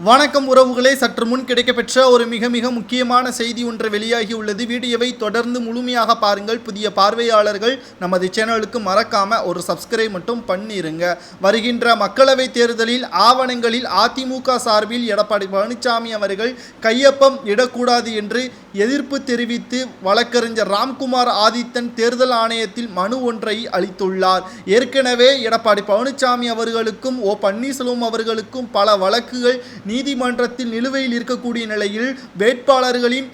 வணக்கம் உறவுகளே, சற்று முன் கிடைக்கப்பெற்ற ஒரு மிக முக்கியமான செய்தி ஒன்று வெளியாகி உள்ளது. வீடியோவை தொடர்ந்து முழுமையாக பாருங்கள். புதிய பார்வையாளர்கள் நமது சேனலுக்கு மறக்காம ஒரு சப்ஸ்கிரைப் மட்டும் பண்ணிருங்க. வருகின்ற மக்களவை தேர்தலில் ஆவணங்களில் அதிமுக சார்பில் எடப்பாடி பழனிசாமி அவர்கள் கையொப்பம் இடக்கூடாது என்று எதிர்ப்பு தெரிவித்து வழக்கறிஞர் ராம்குமார் ஆதித்தன் தேர்தல் ஆணையத்தில் மனு ஒன்றை அளித்துள்ளார். ஏற்கனவே எடப்பாடி பழனிசாமி அவர்களுக்கும் ஓ பன்னீர்செல்வம் அவர்களுக்கும் பல வழக்குகள் நீதிமன்றத்தில் நிலுவையில் இருக்கக்கூடிய நிலையில் வேட்பாளர்களின்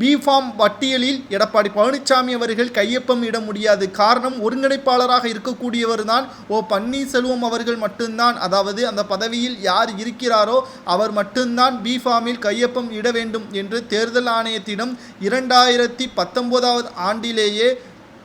பிஃபார்ம் பட்டியலில் எடப்பாடி பழனிசாமி அவர்கள் கையொப்பம் இட முடியாது. காரணம், ஒருங்கிணைப்பாளராக இருக்கக்கூடியவர் தான் ஓ பன்னீர்செல்வம் அவர்கள் மட்டும்தான். அதாவது அந்த பதவியில் யார் இருக்கிறாரோ அவர் மட்டும்தான் பிஃபார்மில் கையொப்பம் இட வேண்டும் என்று தேர்தல் ஆணையத்திடம் 2019 ஆண்டிலேயே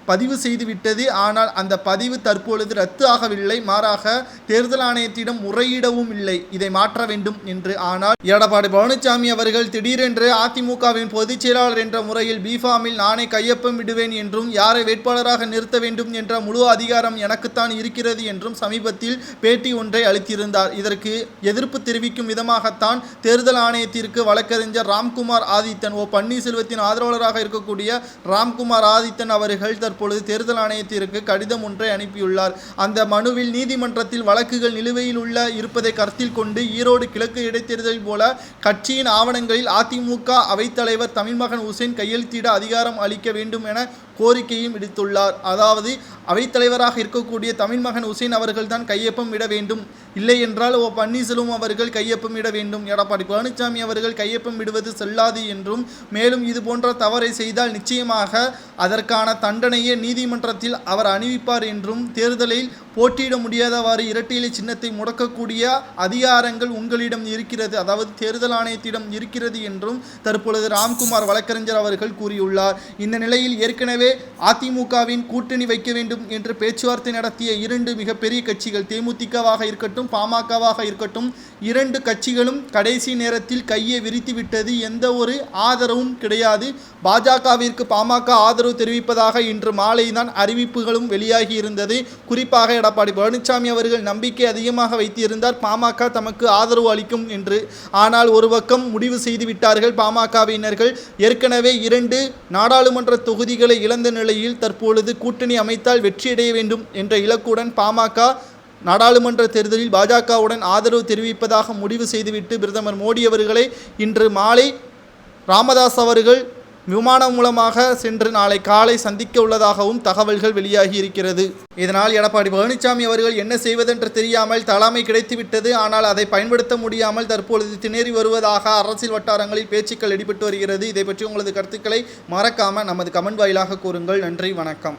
பதிவு செய்துவிட்டது. ஆனால் அந்த பதிவு தற்பொழுது ரத்து ஆகவில்லை. மாறாக தேர்தல் ஆணையத்திடம் முறையிடவும் இல்லை, இதை மாற்ற வேண்டும் என்று. ஆனால் எடப்பாடி பழனிசாமி அவர்கள் திடீரென்று அதிமுகவின் பொதுச் செயலாளர் என்ற முறையில் பிஃபார்மில் நானே கையொப்பம் விடுவேன் என்றும் யாரை வேட்பாளராக நிறுத்த வேண்டும் என்ற முழு அதிகாரம் எனக்குத்தான் இருக்கிறது என்றும் சமீபத்தில் பேட்டி ஒன்றை அளித்திருந்தார். இதற்கு எதிர்ப்பு தெரிவிக்கும் விதமாகத்தான் தேர்தல் ஆணையத்திற்கு வழக்கறிஞர் ராம்குமார் ஆதித்தன், ஓ பன்னீர்செல்வத்தின் ஆதரவாளராக இருக்கக்கூடிய ராம்குமார் ஆதித்தன் அவர்கள் தற்பொழுது தேர்தல் ஆணையத்திற்கு கடிதம் ஒன்றை அனுப்பியுள்ளார். அந்த மனுவில் நீதிமன்றத்தில் வழக்குகள் நிலுவையில் இருப்பதை கருத்தில் கொண்டு ஈரோடு கிழக்கு இடைத்தேர்தலில் போல கட்சியின் ஆவணங்களில் அதிமுக அவைத்தலைவர் தமிழ்மகன் உசேன் கையெழுத்திட அதிகாரம் அளிக்க வேண்டும் என கோரிக்கையும் விடுத்துள்ளார். அதாவது அவைத்தலைவராக இருக்கக்கூடிய தமிழ்மகன் உசேன் அவர்கள் தான் கையொப்பம் இட வேண்டும், இல்லை என்றால் ஓ பன்னீர்செல்வம் அவர்கள் கையொப்பம் இட வேண்டும். எடப்பாடி பழனிசாமி அவர்கள் கையொப்பம் இடுவது செல்லாது என்றும், மேலும் இது போன்ற தவறை செய்தால் நிச்சயமாக அதற்கான தண்டனையை நீதிமன்றத்தில் அவர் அணிவிப்பார் என்றும், தேர்தலில் போட்டியிட முடியாதவாறு இரட்டை சின்னத்தை முடக்கக்கூடிய அதிகாரங்கள் உங்களிடம் இருக்கிறது, அதாவது தேர்தல் ஆணையத்திடம் இருக்கிறது என்றும் தற்பொழுது ராம்குமார் வழக்கறிஞர் அவர்கள் கூறியுள்ளார். இந்த நிலையில் ஏற்கனவே அதிமுகவின் கூட்டணி வைக்க வேண்டும் என்று பேச்சுவார்த்தை நடத்திய இரண்டு மிகப்பெரிய கட்சிகள், தேமுதிகவாக இருக்கட்டும் பாமகவாக இருக்கட்டும், இரண்டு கட்சிகளும் கடைசி நேரத்தில் கையை விரித்து விட்டது. எந்த ஒரு ஆதரவும் கிடையாது. பாஜகவிற்கு பாமக ஆதரவு தெரிவிப்பதாக இன்று மாலை தான் அறிவிப்புகளும் வெளியாகி இருந்தது. குறிப்பாக எடப்பாடி பழனிசாமி அவர்கள் நம்பிக்கை அதிகமாக வைத்திருந்தார் பாமக தமக்கு ஆதரவு அளிக்கும் என்று. ஆனால் ஒரு பக்கம் முடிவு செய்து விட்டார்கள் பாமகவினர்கள். ஏற்கனவே 2 நாடாளுமன்ற தொகுதிகளை இழந்த நிலையில் தற்பொழுது கூட்டணி அமைத்தால் வெற்றியடைய வேண்டும் என்ற இலக்குடன் பாமக நாடாளுமன்ற தேர்தலில் பாஜகவுடன் ஆதரவு தெரிவிப்பதாக முடிவு செய்துவிட்டு பிரதமர் மோடி அவர்களை இன்று மாலை ராமதாஸ் அவர்கள் விமானம் மூலமாக சென்று நாளை காலை சந்திக்க உள்ளதாகவும் தகவல்கள் வெளியாகி இருக்கிறது. இதனால் எடப்பாடி பழனிசாமி அவர்கள் என்ன செய்வதென்று தெரியாமல் தலைமை கிடைத்துவிட்டது. ஆனால் அதை பயன்படுத்த முடியாமல் தற்பொழுது திணறி வருவதாக அரசியல் வட்டாரங்களில் பேச்சுக்கள் அடிபட்டு வருகிறது. இதை பற்றி உங்களது கருத்துக்களை மறக்காம நமது கமெண்ட் வாயிலாக கூறுங்கள். நன்றி, வணக்கம்.